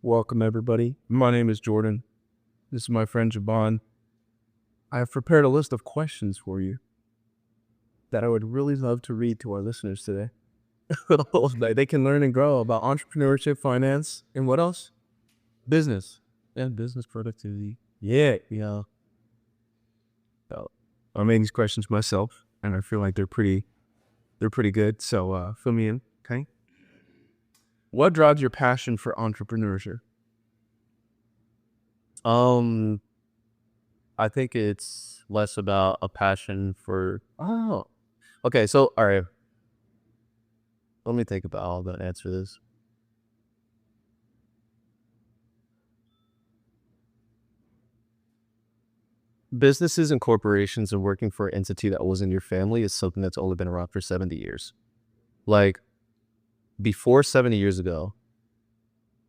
Welcome, everybody. My name is Jordan. This is my friend Javon. I have prepared a list of questions for you that I would really love to read to our listeners today. That they can learn and grow about entrepreneurship, finance, and what else? Business. And business productivity. Yeah. I made these questions myself, and I feel like they're pretty good. So fill me in, okay? What drives your passion for entrepreneurship? I think it's less about a passion for okay, so all right. Let me think about how I'm gonna answer this. Businesses and corporations and working for an entity that was in your family is something that's only been around for 70 years. Like before 70 years ago,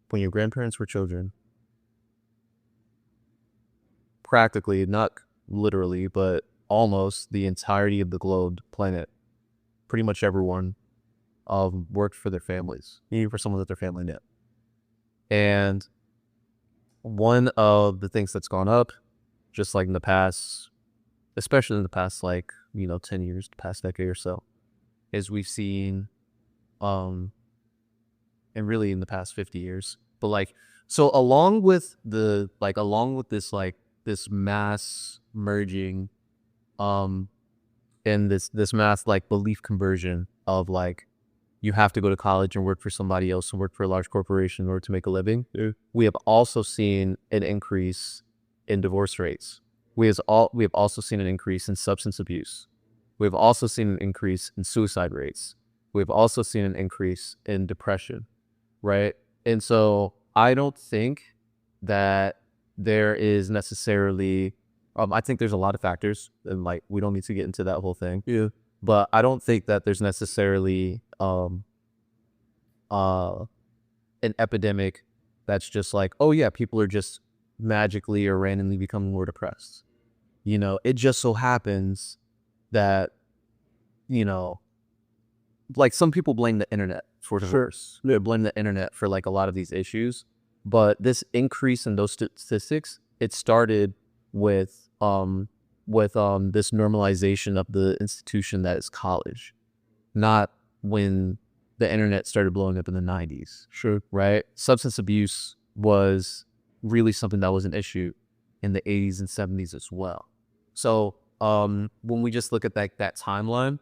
when your grandparents were children, practically, not literally, but almost the entirety of the globe planet, pretty much everyone worked for their families, even for someone that their family knew. And one of the things that's gone up, just like in the past, especially in the past, 10 years, the past decade or so, is we've seen, and really in the past 50 years, but so along with this mass merging, and this mass belief conversion of you have to go to college and work for somebody else and work for a large corporation in order to make a living. Yeah. We have also seen an increase in divorce rates. We have also seen an increase in substance abuse. We have also seen an increase in suicide rates. We've also seen an increase in depression, right? And so I don't think that there is necessarily, I think there's a lot of factors, and we don't need to get into that whole thing. Yeah. But I don't think that there's necessarily an epidemic that's just oh yeah, people are just magically or randomly becoming more depressed. It just so happens that, some people blame the internet for divorce. Sure. Yeah. Blame the internet for a lot of these issues. But this increase in those statistics, it started with this normalization of the institution that is college, not when the internet started blowing up in the 90s. Sure. Right? Substance abuse was really something that was an issue in the 80s and 70s as well. So when we just look at that timeline,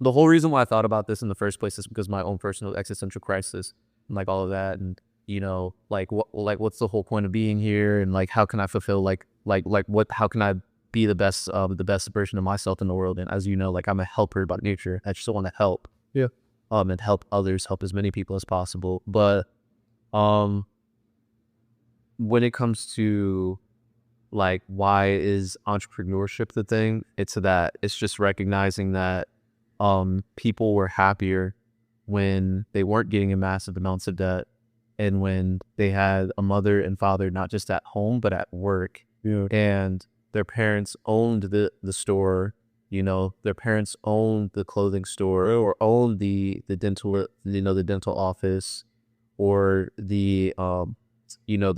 the whole reason why I thought about this in the first place is because my own personal existential crisis and all of that, and what's the whole point of being here, and how can I fulfill how can I be the best version of myself in the world? And as you know, I'm a helper by nature. I just want to help. Yeah. And help others, help as many people as possible. But when it comes to why is entrepreneurship the thing, it's just recognizing that people were happier when they weren't getting in massive amounts of debt, and when they had a mother and father not just at home but at work. Yeah. And their parents owned the store. Their parents owned the clothing store, or owned the dental the dental office, or the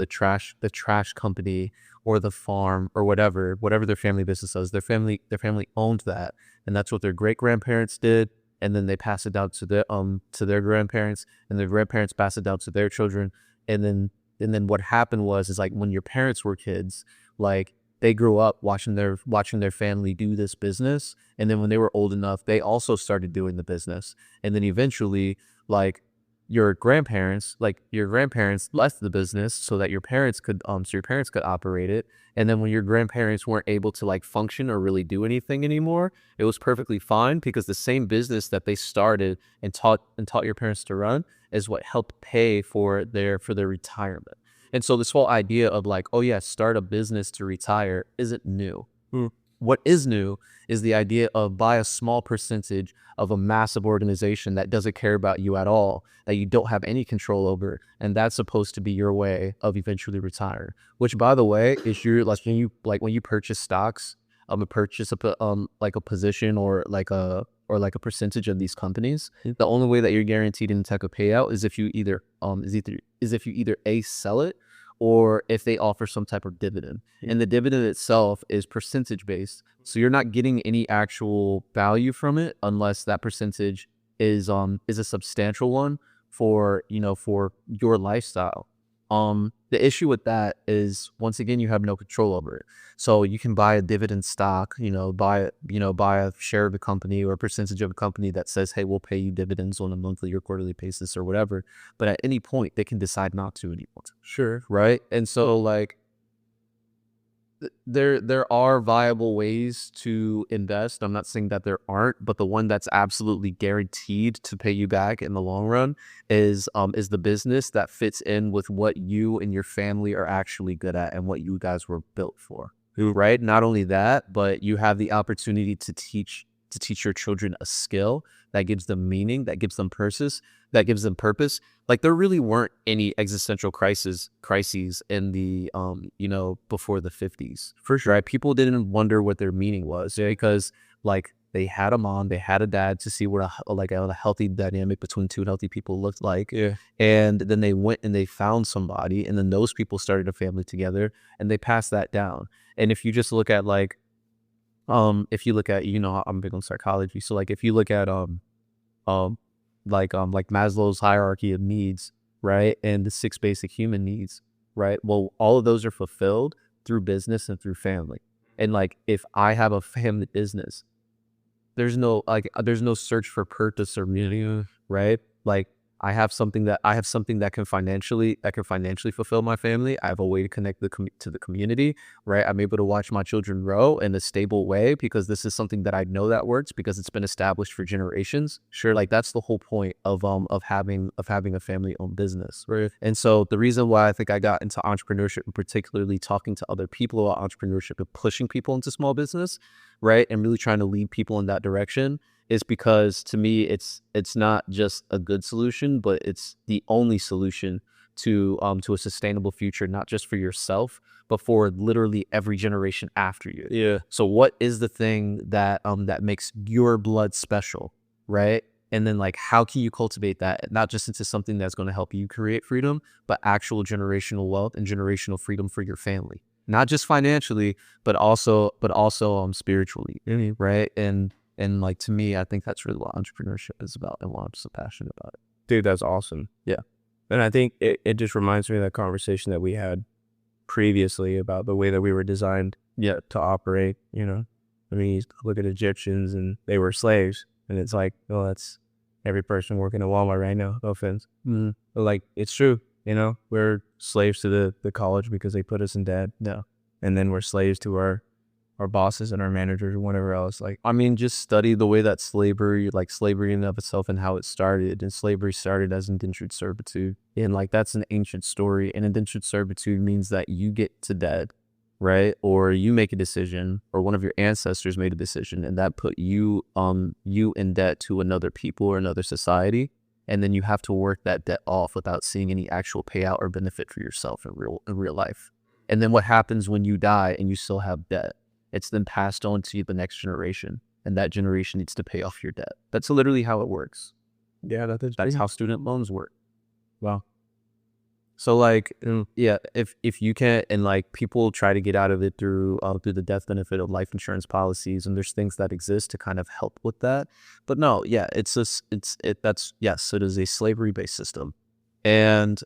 trash company, or the farm, or whatever their family business was. Their family owned that, and that's what their great grandparents did. And then they pass it down to their grandparents, and their grandparents pass it down to their children. And then what happened is when your parents were kids, they grew up watching their family do this business. And then when they were old enough, they also started doing the business. And then eventually, your grandparents left the business so that your parents could operate it. And then when your grandparents weren't able to function or really do anything anymore, it was perfectly fine, because the same business that they started and taught your parents to run is what helped pay for their retirement. And so this whole idea of oh yeah, start a business to retire isn't new. What is new is the idea of buy a small percentage of a massive organization that doesn't care about you at all, that you don't have any control over, and that's supposed to be your way of eventually retire. Which, by the way, is when you purchase stocks, purchase a position, or or like a percentage of these companies, the only way that you're guaranteed any type of payout is if you either if you either A, sell it, or if they offer some type of dividend. And the dividend itself is percentage based. So you're not getting any actual value from it unless that percentage is a substantial one for, you know, for your lifestyle. The issue with that is, once again, you have no control over it. So you can buy a dividend stock, buy a share of the company or a percentage of a company that says, hey, we'll pay you dividends on a monthly or quarterly basis or whatever. But at any point they can decide not to anymore. Sure. Right. And so like, there are viable ways to invest. I'm not saying that there aren't, but the one that's absolutely guaranteed to pay you back in the long run is the business that fits in with what you and your family are actually good at and what you guys were built for. Right? Not only that, but you have the opportunity to teach your children a skill that gives them meaning, that gives them purpose, Like there really weren't any existential crises in the before the 50s. For sure. Right? People didn't wonder what their meaning was, because like they had a mom, they had a dad to see what a healthy dynamic between two healthy people looked like. Yeah. And then they went and they found somebody, and then those people started a family together and they passed that down. And if you just look at like if you look at, I'm big on psychology. So like if you look at like Maslow's hierarchy of needs, right? And the 6 basic human needs, right? Well, all of those are fulfilled through business and through family. And like if I have a family business, there's no search for purpose or meaning, right? Like I have something that can financially fulfill my family. I have a way to connect to the community, right? I'm able to watch my children grow in a stable way because this is something that I know that works because it's been established for generations. Sure, like that's the whole point of having a family-owned business. Right. And so the reason why I think I got into entrepreneurship, and particularly talking to other people about entrepreneurship and pushing people into small business, right, and really trying to lead people in that direction, is because to me it's not just a good solution, but it's the only solution to a sustainable future, not just for yourself, but for literally every generation after you. Yeah. So what is the thing that makes your blood special, right? And then like how can you cultivate that not just into something that's going to help you create freedom, but actual generational wealth and generational freedom for your family, not just financially, but also spiritually, right? And like, to me, I think that's really what entrepreneurship is about and why I'm so passionate about it. Dude, that's awesome. Yeah. And I think it just reminds me of that conversation that we had previously about the way that we were designed to operate, I mean, you look at Egyptians and they were slaves, and it's like, well, that's every person working at Walmart right now, no offense. Mm-hmm. But like, it's true, we're slaves to the college because they put us in debt. Yeah. And then we're slaves to our bosses and our managers and whatever else. Like, I mean, just study the way that slavery in and of itself and how it started. And slavery started as indentured servitude. And like, that's an ancient story. And indentured servitude means that you get to debt, right? Or you make a decision, or one of your ancestors made a decision, and that put you in debt to another people or another society. And then you have to work that debt off without seeing any actual payout or benefit for yourself in real life. And then what happens when you die and you still have debt? It's then passed on to the next generation, and that generation needs to pay off your debt. That's literally how it works. yeah, That's how student loans work. Wow. So like, yeah, if you can't, and like people try to get out of it through the death benefit of life insurance policies, and there's things that exist to kind of help with that. But no, yeah, it is a slavery based system. And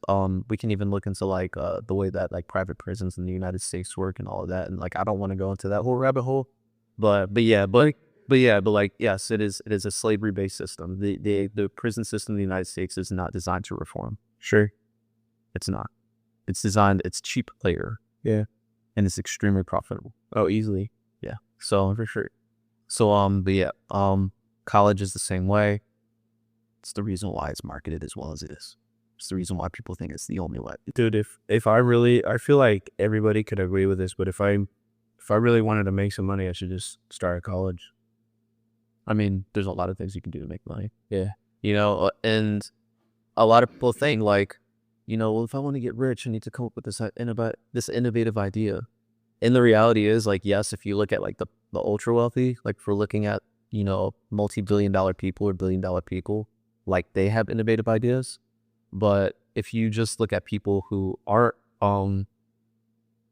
we can even look into like the way that like private prisons in the United States work and all of that. And like, I don't want to go into that whole rabbit hole, but like, yes, it is a slavery based system. The prison system in the United States is not designed to reform. Sure. It's not. It's designed. It's cheap labor. Yeah. And it's extremely profitable. Oh, easily. Yeah. So for sure. So but yeah, college is the same way. It's the reason why it's marketed as well as it is. It's the reason why people think it's the only way. Dude, if I feel like everybody could agree with this, but if I really wanted to make some money, I should just start a college. I mean, there's a lot of things you can do to make money. Yeah. And a lot of people think like, well, if I want to get rich, I need to come up with this innovative idea. And the reality is like, yes, if you look at like the ultra wealthy, like if we're looking at you know, multi-billion-dollar people or billion-dollar people, like they have innovative ideas. But if you just look at people who aren't,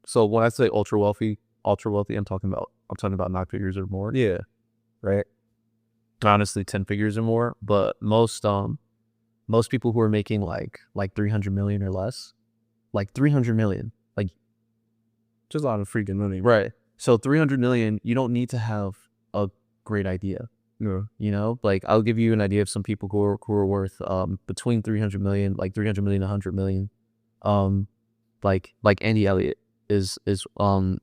so when I say ultra wealthy, I'm talking about 9 figures or more. Yeah. Right. Honestly, 10 figures or more. But most people who are making like 300 million or less, like 300 million, like Just a lot of freaking money. right. So 300 million, you don't need to have a great idea. No. You know, like I'll give you an idea of some people who are worth between 300 million, like 300 million, 100 million. Like Andy Elliott is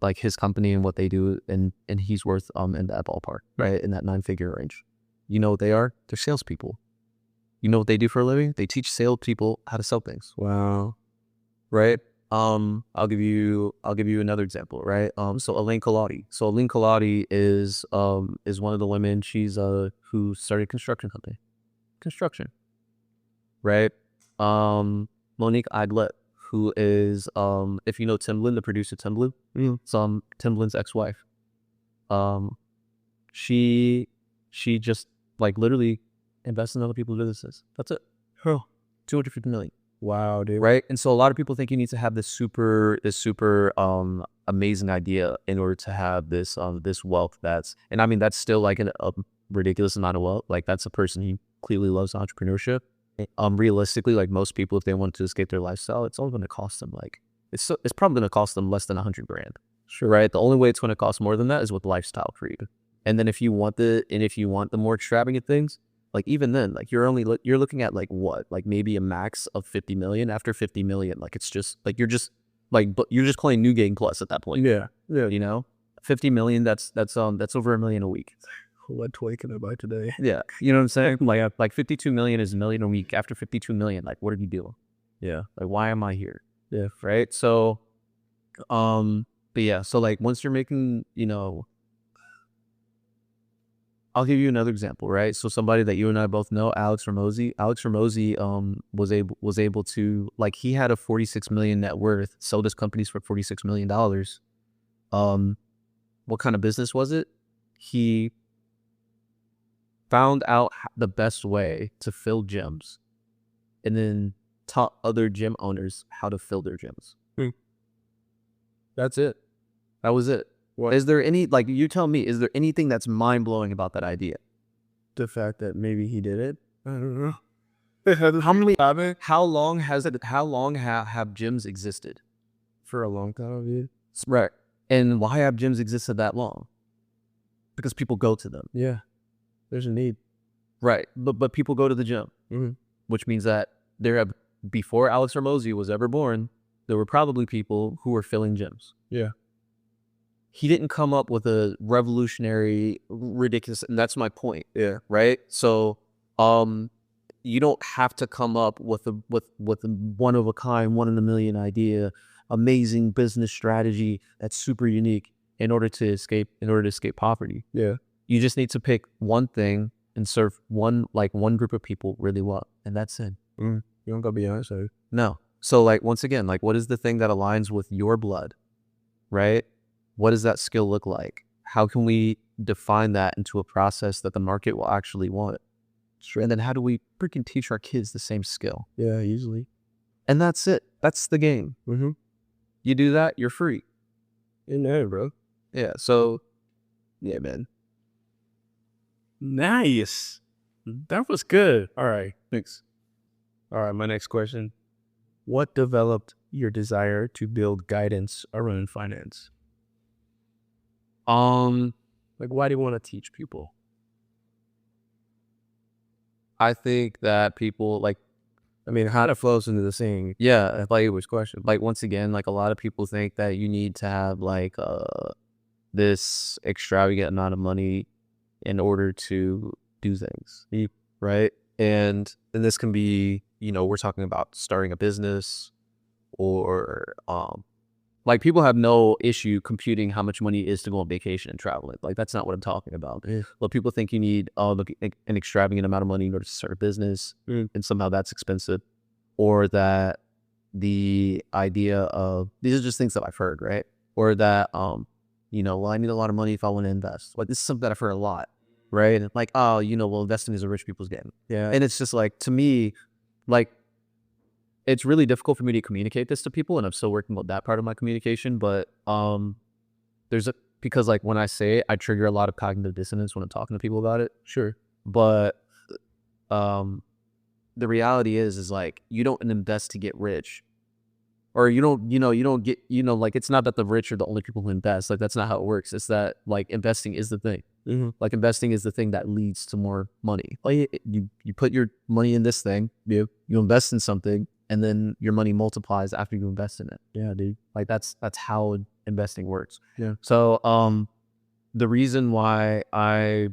like his company and what they do, and he's worth in that ballpark, right? In that 9-figure range. You know what they are? They're salespeople. You know what they do for a living? They teach salespeople how to sell things. Wow. Right? I'll give you another example, right? So Elaine Colati. So Elaine Colati is one of the women. She's who started a construction company. Construction. Right? Monique Aglet, who is if you know Timbaland, the producer Timbaland, it's Timbaland's ex-wife. She just like literally invests in other people's businesses. That's it. Huh. 250 million. Wow, dude. Right. And so a lot of people think you need to have this super amazing idea in order to have this wealth. And I mean, that's still like a ridiculous amount of wealth. Like that's a person who clearly loves entrepreneurship. Realistically, like most people, if they want to escape their lifestyle, it's only going to cost them like, it's probably going to cost them less than $100 grand. Sure. Right. The only way it's going to cost more than that is with lifestyle creep. And then if you want the more extravagant things, like even then, like you're looking at like what, like maybe a max of 50 million. After 50 million, like it's just like you're just playing New Game Plus at that point. Yeah. Yeah. You know, 50 million. That's over $1 million a week. What toy can I buy today? Yeah, you know what I'm saying? Like 52 million is $1 million a week. After 52 million, like what are you doing? Yeah. Like why am I here? Yeah. Right. So, but yeah. So like once you're making, you know. I'll give you another example, right? So somebody that you and I both know, Alex Ramosi. Alex Ramosi was able to, like, he had a 46 million net worth, sold his companies for $46 million. What kind of business was it? He found out the best way to fill gyms and then taught other gym owners how to fill their gyms. That's it. That was it. What? Is there any, like, you tell me, is there anything that's mind-blowing about that idea? The fact that maybe he did it? I don't know. How long have gyms existed? For a long time, dude. Right. And why have gyms existed that long? Because people go to them. Yeah. There's a need. Right. But people go to the gym, which means that before Alex Ramosi was ever born, there were probably people who were filling gyms. Yeah. He didn't come up with a revolutionary, ridiculous, and that's my point. Yeah. Right. So, you don't have to come up with a one of a kind, one in a million idea, amazing business strategy that's super unique in order to escape poverty. Yeah. You just need to pick one thing and serve one group of people really well, and that's it. You don't gotta be honest. No. So like once again, like what is the thing that aligns with your blood, right? What does that skill look like? How can we define that into a process that the market will actually want? Sure. And then how do we freaking teach our kids the same skill? Yeah, easily. And that's it. That's the game. You do that, you're free. In there, bro. Yeah. So, yeah, man. Nice. That was good. All right. Thanks. All right. My next question. What developed your desire to build guidance around finance? Like, why do you want to teach people? I think that people like, I mean, how it flows into the saying. Yeah, like it was question. Like once again, like a lot of people think that you need to have like this extravagant amount of money in order to do things, right? And this can be, you know, we're talking about starting a business, or like people have no issue computing how much money it is to go on vacation and traveling. Like that's not what I'm talking about. Well, people think you need an extravagant amount of money in order to start a business, and somehow that's expensive, or that the idea of, these are just things that I've heard, right? Or that you know, well, I need a lot of money if I want to invest. Like this is something that I've heard a lot, right? And like, oh, well, investing is a rich people's game. Yeah. And it's just like, to me, like, it's really difficult for me to communicate this to people, and I'm still working on that part of my communication. But because like when I say it, I trigger a lot of cognitive dissonance when I'm talking to people about it. Sure. But the reality is like, you don't invest to get rich, or you don't get, like, it's not that the rich are the only people who invest. Like, that's not how it works. It's that, like, investing is the thing. Like, investing is the thing that leads to more money. Like, you put your money in this thing, you invest in something, and then your money multiplies after you invest in it. Yeah, dude. Like, that's how investing works. Yeah. So the reason why I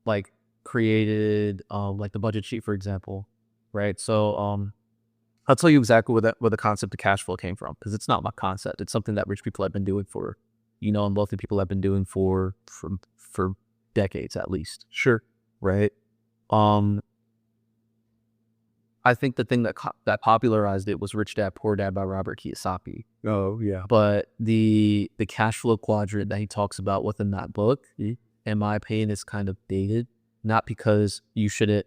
like created like the budget sheet, for example, right? So I'll tell you exactly where the concept of cash flow came from, because it's not my concept. It's something that rich people have been doing for, and wealthy people have been doing for decades at least. Sure. Right. I think the thing that popularized it was Rich Dad Poor Dad by Robert Kiyosaki. Oh, yeah. But the cash flow quadrant that he talks about within that book, in my opinion, is kind of dated. Not because you shouldn't,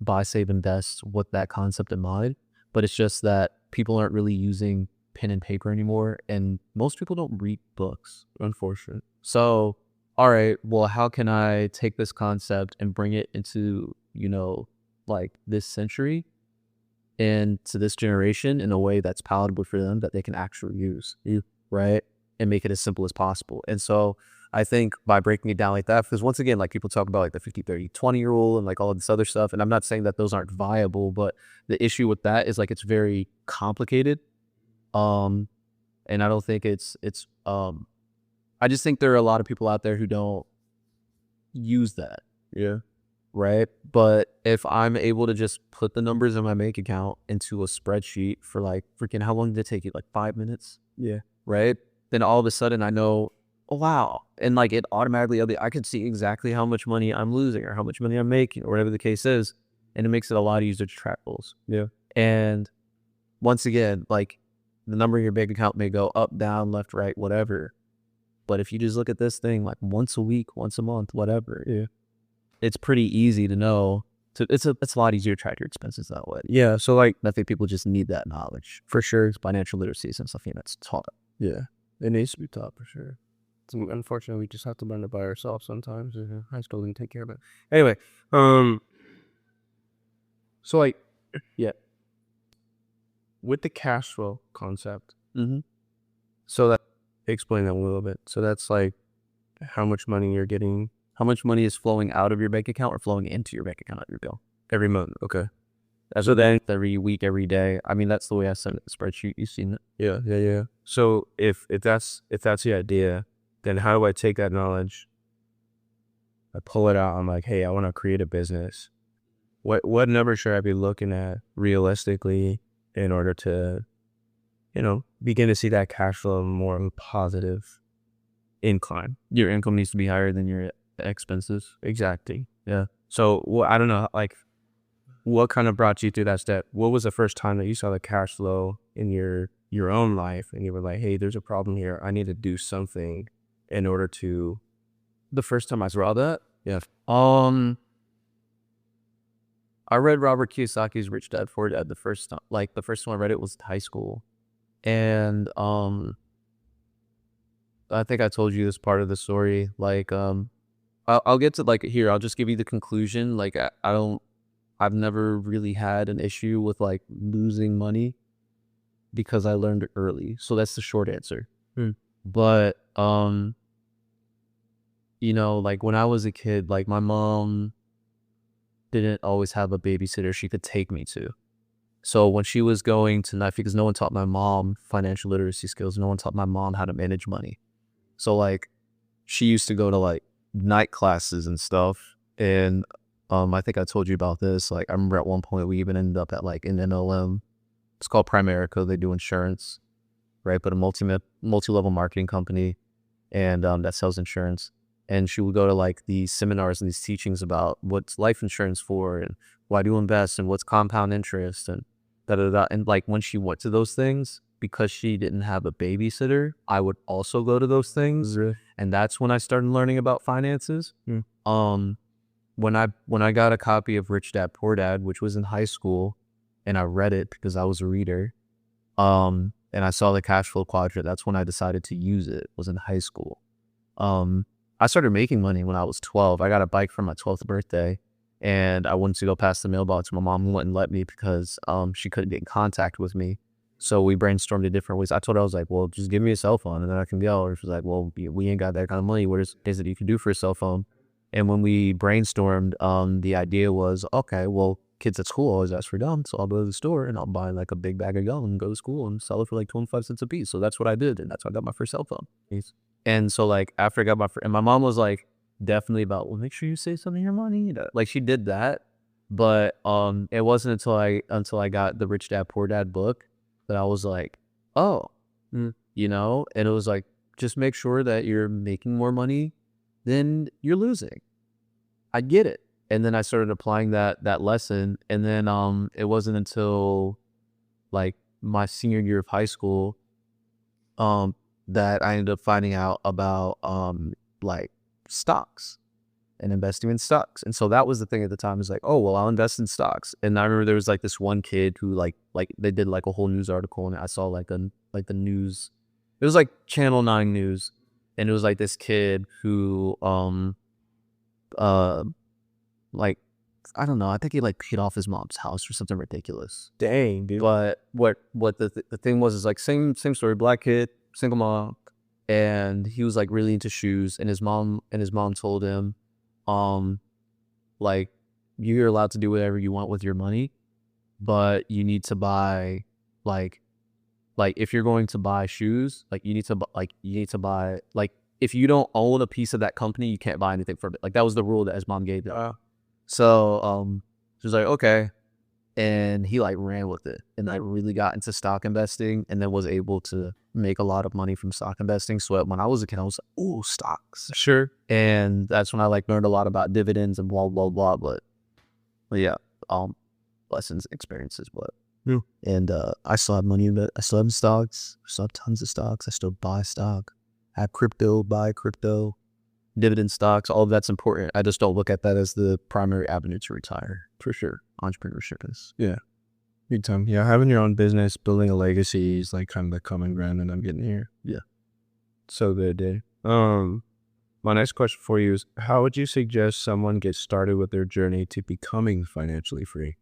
buy, save, invest with that concept in mind, but it's just that people aren't really using pen and paper anymore, and most people don't read books. Unfortunate. So, all right, well, how can I take this concept and bring it into, like this century and to this generation in a way that's palatable for them, that they can actually use, right? And make it as simple as possible. And so I think by breaking it down like that, because once again, like, people talk about like the 50-30-20 rule and like all of this other stuff, and I'm not saying that those aren't viable, but the issue with that is like, it's very complicated. And I don't think it's I just think there are a lot of people out there who don't use that. Yeah. Right. But if I'm able to just put the numbers in my bank account into a spreadsheet for like, freaking, how long did it take you? Like 5 minutes? Yeah. Right. Then all of a sudden I know, oh, wow. And like, it automatically, I can see exactly how much money I'm losing or how much money I'm making or whatever the case is. And it makes it a lot easier to track goals. Yeah. And once again, like, the number in your bank account may go up, down, left, right, whatever. But if you just look at this thing like once a week, once a month, whatever, it's pretty easy to know. It's a lot easier to track your expenses that way. Yeah. So like, I think people just need that knowledge. for sure. Financial literacy and stuff, it's taught. Yeah. It needs to be taught for sure. Unfortunately, we just have to learn it by ourselves sometimes. High school didn't take care of it. Anyway, so like, yeah, with the cash flow concept, so that, explain that a little bit. So that's like how much money you're getting, How much money is flowing out of your bank account or flowing into your bank account every bill? every month. Okay. So then every week, every day. I mean, that's the way I send it, the spreadsheet. You've seen it. Yeah. So if that's the idea, then how do I take that knowledge? I pull it out. I'm like, hey, I want to create a business. What number should I be looking at realistically in order to, begin to see that cash flow more of a positive incline? Your income needs to be higher than your expenses. Exactly. Yeah. So I don't know, like, what kind of brought you through that step? What was the first time that you saw the cash flow in your own life and you were like, hey, there's a problem here. I need to do something in order to. The first time I saw that? Yeah. I read Robert Kiyosaki's Rich Dad Poor Dad the first time. Like, the first time I read it was in high school. And I think I told you this part of the story. Like, I'll get to, like, here, I'll just give you the conclusion. Like, I've never really had an issue with like losing money because I learned it early. So that's the short answer. But like, when I was a kid, like, my mom didn't always have a babysitter she could take me to. So when she was going to night, because no one taught my mom financial literacy skills, no one taught my mom how to manage money. So like, she used to go to like night classes and stuff. And I think I told you about this. Like, I remember at one point we even ended up at like an MLM. It's called Primerica. They do insurance, right? But a multi-level marketing company, and that sells insurance. And she would go to like these seminars and these teachings about what's life insurance for and why do you invest and what's compound interest and da-da-da. And like, when she went to those things, because she didn't have a babysitter, I would also go to those things. Really? And that's when I started learning about finances. When I got a copy of Rich Dad Poor Dad, which was in high school, and I read it because I was a reader, and I saw the cash flow quadrant, that's when I decided to use it, was in high school. I started making money when I was 12. I got a bike for my 12th birthday, and I wanted to go past the mailbox. My mom wouldn't let me because she couldn't get in contact with me. So we brainstormed in different ways. I told her, I was like, well, just give me a cell phone and then I can go. Or she was like, well, we ain't got that kind of money. What is it you can do for a cell phone? And when we brainstormed, the idea was, okay, well, kids at school always ask for gum. So I'll go to the store and I'll buy like a big bag of gum and go to school and sell it for like 25 cents a piece. So that's what I did. And that's how I got my first cell phone. And so like after I got my first, and my mom was like definitely about, well, make sure you save some of your money. Like she did that. But it wasn't until I got the Rich Dad Poor Dad book that I was like, oh, you know, and it was like, just make sure that you're making more money than you're losing. I get it. And then I started applying that lesson. And then it wasn't until like my senior year of high school that I ended up finding out about like stocks and investing in stocks. And so that was the thing at the time, is like, oh, well, I'll invest in stocks. And I remember there was like this one kid who like they did like a whole news article, and I saw like the news. It was like Channel 9 news. And it was like this kid who like, I don't know, I think he like paid off his mom's house or something ridiculous. Dang, dude. But what the thing was is like same story, black kid, single mom, and he was like really into shoes, and his mom told him, like, you're allowed to do whatever you want with your money, but you need to buy like if you're going to buy shoes, like you need to buy like, if you don't own a piece of that company, you can't buy anything from it. Like that was the rule that his mom gave him. So she was like, okay. And he like ran with it, and I really got into stock investing, and then was able to make a lot of money from stock investing. So when I was a kid, I was like, ooh, stocks. Sure. And that's when I like learned a lot about dividends and blah, blah, blah. But yeah, lessons, experiences, but. Yeah. And I still have money in it. I still have stocks. I still have tons of stocks. I still buy stock. I have crypto, buy crypto, dividend stocks. All of that's important. I just don't look at that as the primary avenue to retire. For sure, entrepreneurship is. Yeah. Big time. Yeah, having your own business, building a legacy is like kind of the common ground that I'm getting here. Yeah. So good, dude. My next question for you is, how would you suggest someone get started with their journey to becoming financially free?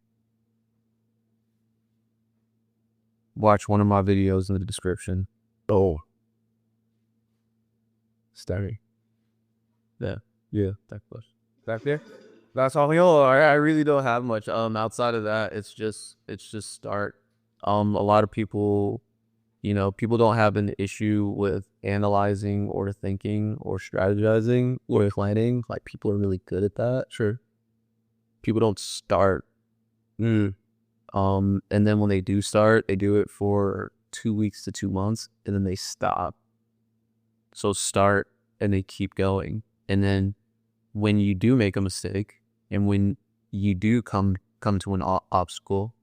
Watch one of my videos in the description. Oh. Starry. Yeah. Yeah. That question. Back there? That's all. I really don't have much. Outside of that, it's just start. A lot of people, people don't have an issue with analyzing or thinking or strategizing or planning. Like people are really good at that. Sure. People don't start. And then when they do start, they do it for 2 weeks to 2 months, and then they stop. So start and they keep going. And then when you do make a mistake, and when you do come to an obstacle,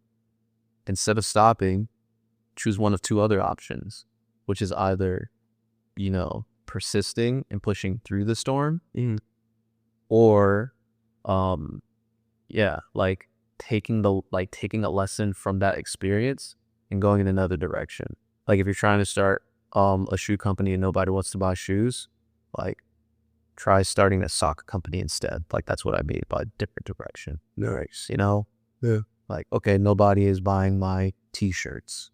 instead of stopping, choose one of two other options, which is either, persisting and pushing through the storm, or, like taking a lesson from that experience and going in another direction. Like if you're trying to start a shoe company and nobody wants to buy shoes, like try starting a sock company instead. Like that's what I mean by different direction. Nice. Yeah. Like, okay, nobody is buying my t-shirts.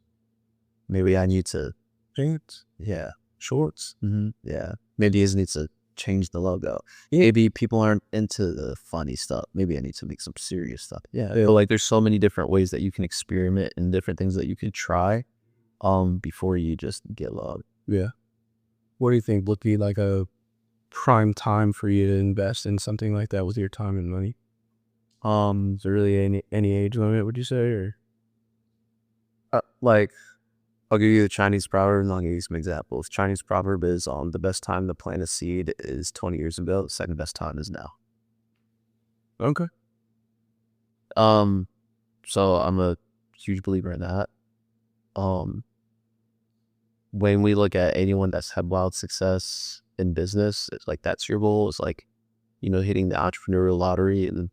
Maybe I need to Pants? Yeah. Shorts? Yeah. Maybe I need to change the logo. Maybe people aren't into the funny stuff. Maybe I need to make some serious stuff. Yeah. But like there's so many different ways that you can experiment and different things that you can try before you just give up. Yeah. What do you think would be like a prime time for you to invest in something like that with your time and money? Is there really any age limit, would you say, or? Like, I'll give you the Chinese proverb, and I'll give you some examples. Chinese proverb is the best time to plant a seed is 20 years ago. The second best time is now. Okay. So I'm a huge believer in that. When we look at anyone that's had wild success in business, it's like that's your goal. It's like hitting the entrepreneurial lottery and,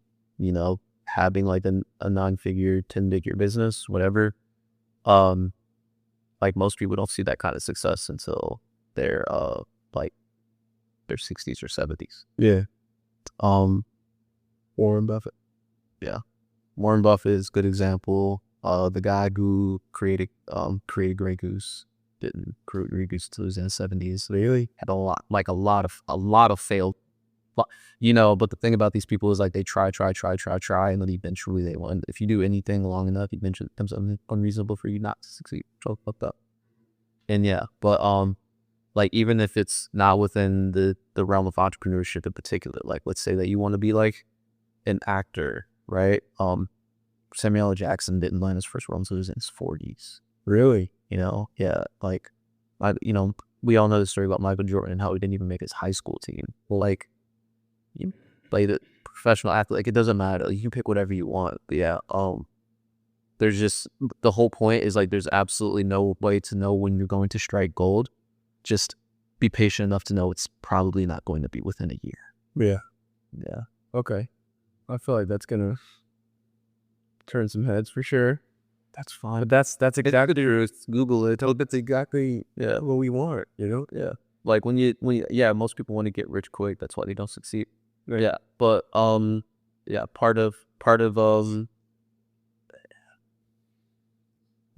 having like a 9-figure, 10-figure business, whatever. Like most people don't see that kind of success until they're like their 60s or 70s. Yeah. Warren Buffett. Yeah. Warren Buffett is a good example. The guy who created Grey Goose didn't create Grey Goose until he was in the 70s. Really? Had a lot of failed. But the thing about these people is like they try, and then eventually they win. If you do anything long enough, eventually it becomes unreasonable for you not to succeed. So fucked up. And yeah, but like even if it's not within the realm of entrepreneurship in particular, like let's say that you want to be like an actor, right? Samuel L. Jackson didn't land his first role until he was in his 40s. Really? Yeah, like we all know the story about Michael Jordan and how he didn't even make his high school team. Well, like you play the professional athlete, like it doesn't matter. You can pick whatever you want. But yeah, there's just the whole point is like there's absolutely no way to know when you're going to strike gold. Just be patient enough to know it's probably not going to be within a year. Yeah. Yeah. Okay. I feel like that's gonna turn some heads for sure. That's fine. But that's exactly truth. Google it. that's exactly what we want, Yeah. Like when you most people want to get rich quick. That's why they don't succeed. Right. Yeah. But part of God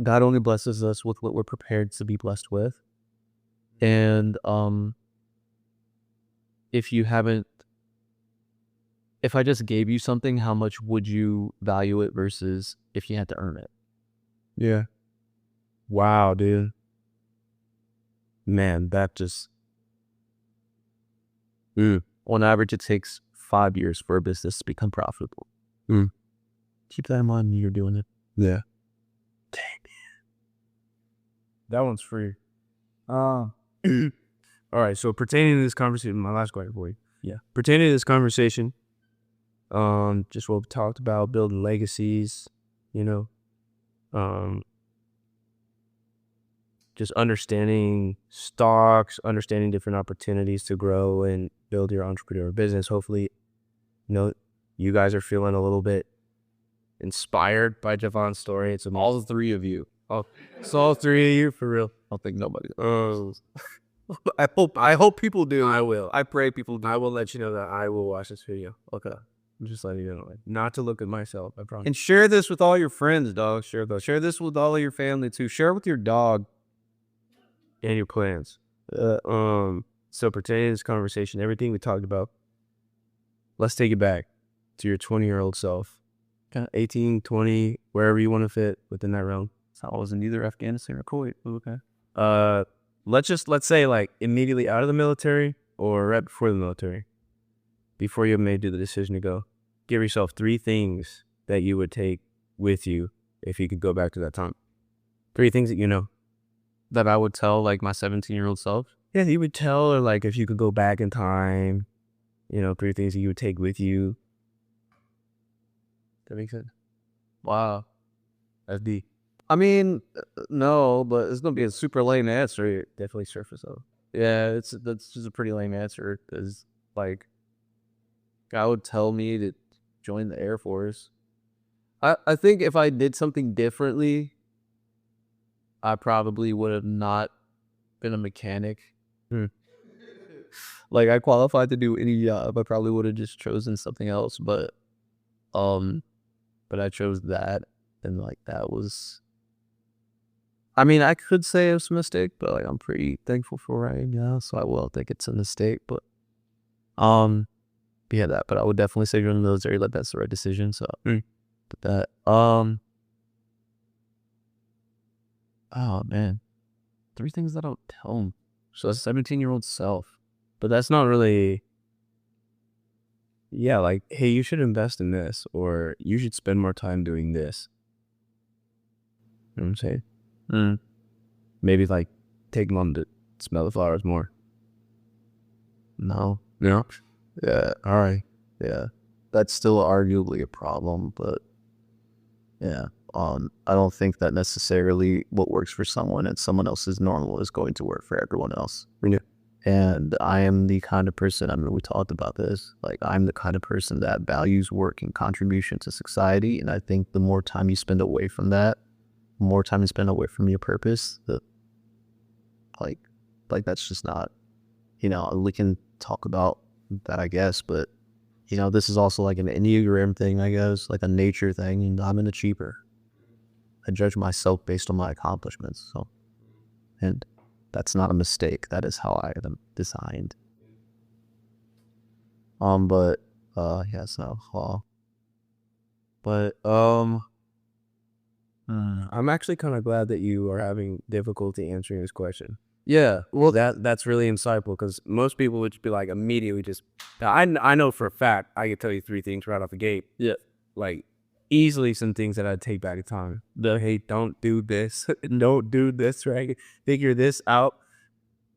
only blesses us with what we're prepared to be blessed with. And if I just gave you something, how much would you value it versus if you had to earn it? Yeah. Wow, dude. Man, that just On average, it takes 5 years for a business to become profitable. Keep that in mind when you're doing it. yeah. Dang, man. That one's free. All right, so pertaining to this conversation, my last question for you. Yeah. Pertaining to this conversation, just what we talked about, building legacies, just understanding stocks, understanding different opportunities to grow and build your entrepreneur business. Hopefully, you guys are feeling a little bit inspired by Javon's story. It's All 3 of you. Oh, it's all 3 of you for real. I don't think nobody. I hope people do. I will. I pray people do. I will let you know that I will watch this video. Okay. I'm just letting you know. Not to look at myself, I promise. And share this with all your friends, dog. Share this with all of your family too. Share it with your dog. And your plans. So pertaining to this conversation, everything we talked about, let's take it back to your 20-year-old self. 18, 20, wherever you want to fit within that realm. So I was in either Afghanistan or Kuwait. Okay. Let's say like immediately out of the military or right before the military, before you made the decision to go. Give yourself 3 things that you would take with you if you could go back to that time. 3 things that you know. That I would tell like my 17-year-old self. Yeah, you would tell, or like if you could go back in time, 3 things that you would take with you. That makes sense. Wow. That's deep. I mean, no, but it's gonna be a super lame answer. Definitely surface though. Yeah, that's just a pretty lame answer. Because like, God would tell me to join the Air Force. I think if I did something differently, I probably would have not been a mechanic. Like I qualified to do any job. I probably would have just chosen something else, but I chose that, and like that was. I mean, I could say it's a mistake, but like I'm pretty thankful for where I am now, so I will think it's a mistake. But yeah, that. But I would definitely say join the military. Like that's the right decision. So, but that oh man, 3 things that I would tell him. So a 17-year-old self. But that's not really. Yeah, like, hey, you should invest in this, or you should spend more time doing this. You know what I'm saying? Maybe like take them on to smell the flowers more. No. Yeah. Yeah. All right. Yeah. That's still arguably a problem, but yeah. I don't think that necessarily what works for someone and someone else's normal is going to work for everyone else. Yeah. And I am the kind of person, I mean, we talked about this, like I'm the kind of person that values work and contribution to society. And I think the more time you spend away from that, the more time you spend away from your purpose, the like that's just not, we can talk about that, I guess, but this is also like an Enneagram thing, I guess, like a nature thing, and I'm an achiever. I judge myself based on my accomplishments, so, and that's not a mistake. That is how I am designed. But yeah, so, but I'm actually kind of glad that you are having difficulty answering this question. yeah, well, That's really insightful, because most people would just be like immediately just. I know for a fact I could tell you 3 things right off the gate. yeah, Like easily some things that I'd take back in time. Hey, don't do this. Don't do this, right? Figure this out.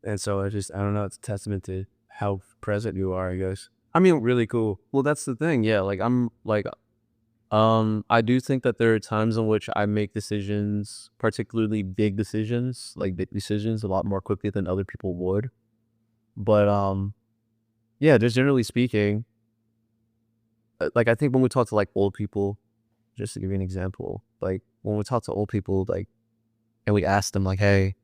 And so I don't know. It's a testament to how present you are, I guess. I mean, Really cool. well, that's the thing. Yeah, like I'm like, I do think that there are times in which I make decisions, particularly big decisions, like big decisions, a lot more quickly than other people would. But yeah, just generally speaking, like I think when we talk to like old people, just to give you an example, like when we talk to old people, like, and we ask them like, hey,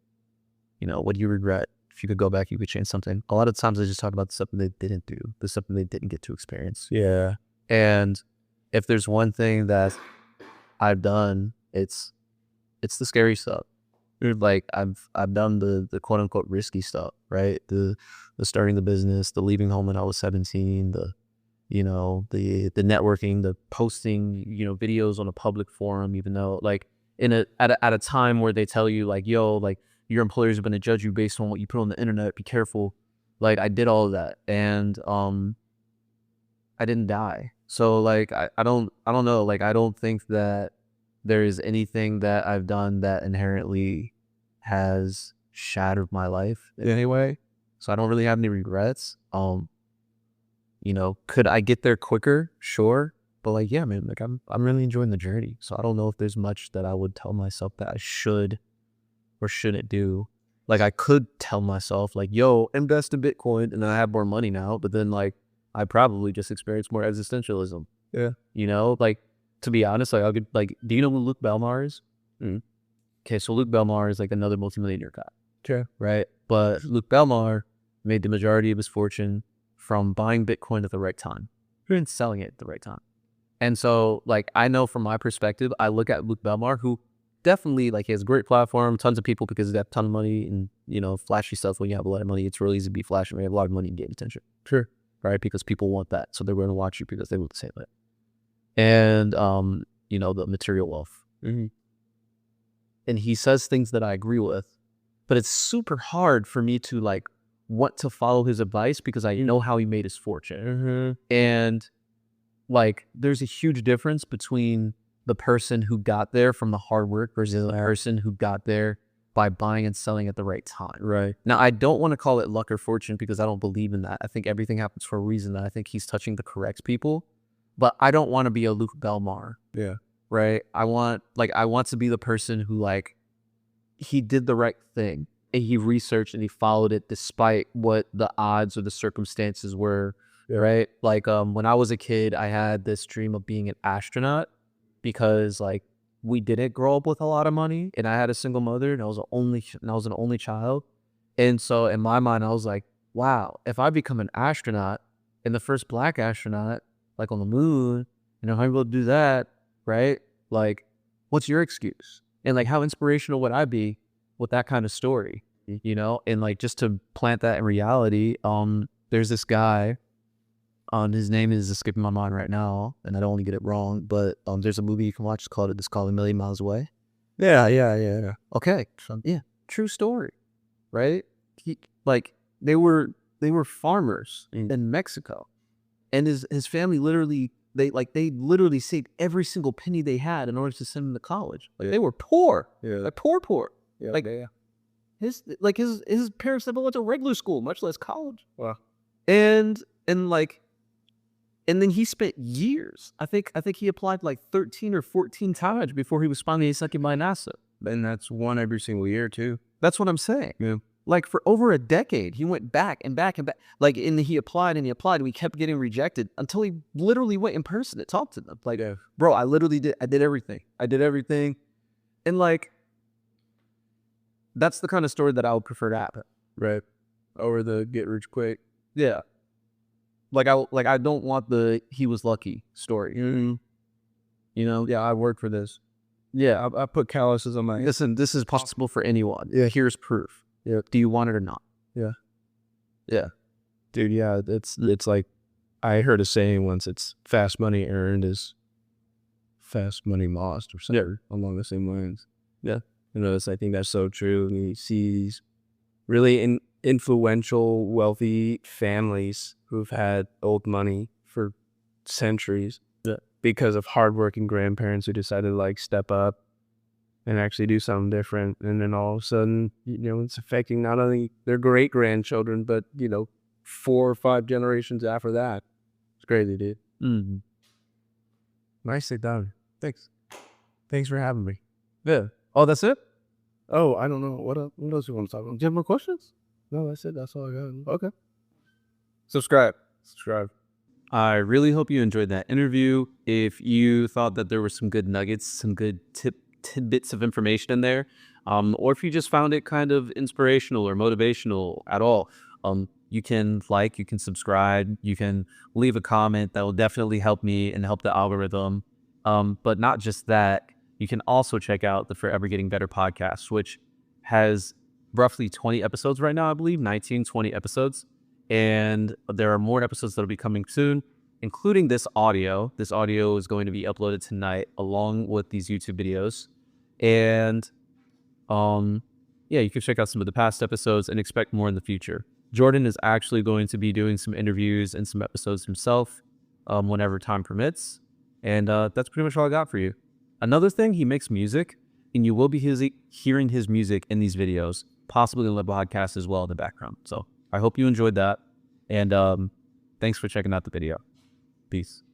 what do you regret? If you could go back, you could change something. A lot of times they just talk about the something they didn't do, the something they didn't get to experience. Yeah. And if there's one thing that I've done, it's the scary stuff. Like I've done the quote unquote risky stuff, right? The starting the business, the leaving home when I was 17, the networking, the posting, videos on a public forum, even though like at a time where they tell you like, yo, like your employers are going to judge you based on what you put on the internet, be careful. Like I did all of that, and I didn't die. So like I don't know, like I don't think that there is anything that I've done that inherently has shattered my life in any way. So I don't really have any regrets. Could I get there quicker? Sure. But like, yeah, man, like I'm really enjoying the journey. So I don't know if there's much that I would tell myself that I should or shouldn't do. Like I could tell myself like, yo, invest in Bitcoin and then I have more money now. But then like, I probably just experienced more existentialism. Yeah. Like to be honest, like I could like, do you know who Luke Belmar is? Okay, so Luke Belmar is like another multimillionaire guy. Sure. Right? But Luke Belmar made the majority of his fortune from buying Bitcoin at the right time and selling it at the right time. And so like I know from my perspective, I look at Luke Belmar, who definitely like he has a great platform, tons of people because he has a ton of money and flashy stuff. When you have a lot of money, it's really easy to be flashy. When you have a lot of money and gain attention. Sure. Right? Because people want that. So they're going to watch you because they want the same thing. And the material wealth. Mm-hmm. And he says things that I agree with, but it's super hard for me to like want to follow his advice because I know how he made his fortune. Mm-hmm. And like there's a huge difference between the person who got there from the hard work versus the person who got there by buying and selling at the right time. Right. Now, I don't want to call it luck or fortune because I don't believe in that. I think everything happens for a reason. And I think he's touching the correct people, but I don't want to be a Luke Belmar. Yeah. Right. I want to be the person who like, he did the right thing and he researched and he followed it despite what the odds or the circumstances were. Yeah. Right. Like, when I was a kid, I had this dream of being an astronaut because like we didn't grow up with a lot of money and I had a single mother and I was an only child. And so in my mind, I was like, wow, if I become an astronaut and the first black astronaut, like on the moon, how am I able to do that? Right? Like, what's your excuse? And like, how inspirational would I be with that kind of story? And like, just to plant that in reality, there's this guy, his name is escaping my mind right now, and I don't want to get it wrong, but there's a movie you can watch. It's called A Million Miles Away. Yeah. Okay. Yeah. True story. Right? They were farmers in Mexico. And his family literally, they literally saved every single penny they had in order to send him to college. Like they were poor. Yeah. Like poor. Yeah. Like his parents never went to regular school, much less college. Wow. And then he spent years. I think he applied like 13 or 14 times before he was finally accepted by NASA. And that's one every single year too. That's what I'm saying. Yeah. like for over a decade. He went back and back and back. Like, and he applied and he applied, and we kept getting rejected until he literally went in person to talk to them. Like, bro, I did everything. I did everything. And like, that's the kind of story that I would prefer to happen. Right. Over the get rich quick. Yeah. I don't want the he was lucky story. Mm-hmm. You know? Yeah, I worked for this. Yeah. I put calluses on my. Listen, this is possible for anyone. Yeah. Here's proof. Yeah. Do you want it or not? Yeah. Yeah. Dude, yeah, it's like, I heard a saying once, it's fast money earned is fast money lost, or something along the same lines. Yeah. You know, I think that's so true. And you see these really influential, wealthy families who've had old money for centuries because of hardworking grandparents who decided to like step up and actually do something different. And then all of a sudden, you know, it's affecting not only their great grandchildren, but, you know, 4 or 5 generations after that. It's crazy, dude. Mm-hmm. Nicely done. Thanks for having me. Yeah. Oh, that's it? Oh, I don't know. What else you want to talk about? Do you have more questions? No, that's it. That's all I got. Okay. Subscribe. I really hope you enjoyed that interview. If you thought that there were some good nuggets, some good tidbits of information in there, or if you just found it kind of inspirational or motivational at all, you can you can subscribe, you can leave a comment. That will definitely help me and help the algorithm. But not just that, you can also check out the Forever Getting Better podcast, which has roughly 20 episodes right now, I believe, 19, 20 episodes. And there are more episodes that'll be coming soon, including this audio. This audio is going to be uploaded tonight along with these YouTube videos. And yeah, you can check out some of the past episodes and expect more in the future. Jordan is actually going to be doing some interviews and some episodes himself whenever time permits. And that's pretty much all I got for you. Another thing, he makes music, and you will be hearing his music in these videos, possibly in the podcast as well in the background. So I hope you enjoyed that. And thanks for checking out the video. Peace.